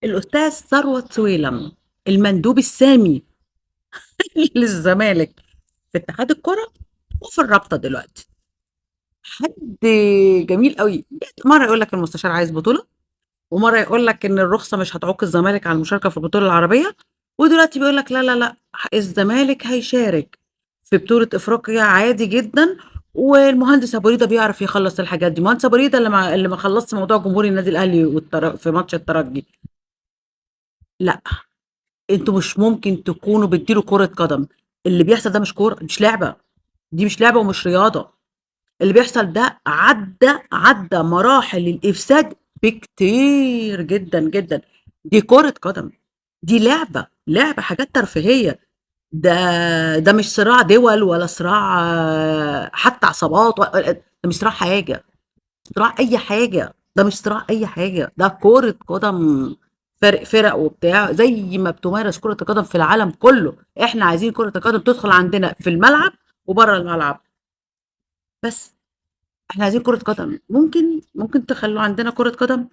الأستاذ ثروت سويلم، المندوب السامي للزمالك في اتحاد الكرة وفي الرابطة دلوقتي. حد جميل قوي. مرة يقول لك المستشار عايز بطولة، ومرة يقول لك إن الرخصة مش هتعوق الزمالك عن المشاركة في البطولة العربية، ودلوقتي بيقول لك لا لا لا، الزمالك هيشارك في بطولة إفريقيا عادي جدا. والمهندس أبو ريدة بيعرف يخلص الحاجات دي. مهندس أبو ريدة اللي ما خلصش موضوع جمهور النادي الأهلي في ماتش الترجي. لا، انتوا مش ممكن تكونوا بتديروا كرة قدم. اللي بيحصل ده مش كورة، مش لعبة. دي مش لعبة ومش رياضة. اللي بيحصل ده عدى مراحل الإفساد بكتير جدا جدا. دي كرة قدم، دي لعبة حاجات ترفيهية. ده مش صراع دول ولا صراع حتى عصابات ده مش صراع حاجة. صراع أي حاجة. ده مش صراع أي حاجة، ده كرة قدم. فرق وبتاع زي ما بتمارس كرة القدم في العالم كله. احنا عايزين كرة القدم تدخل عندنا في الملعب وبره الملعب بس. احنا عايزين كرة قدم. ممكن تخلوا عندنا كرة قدم.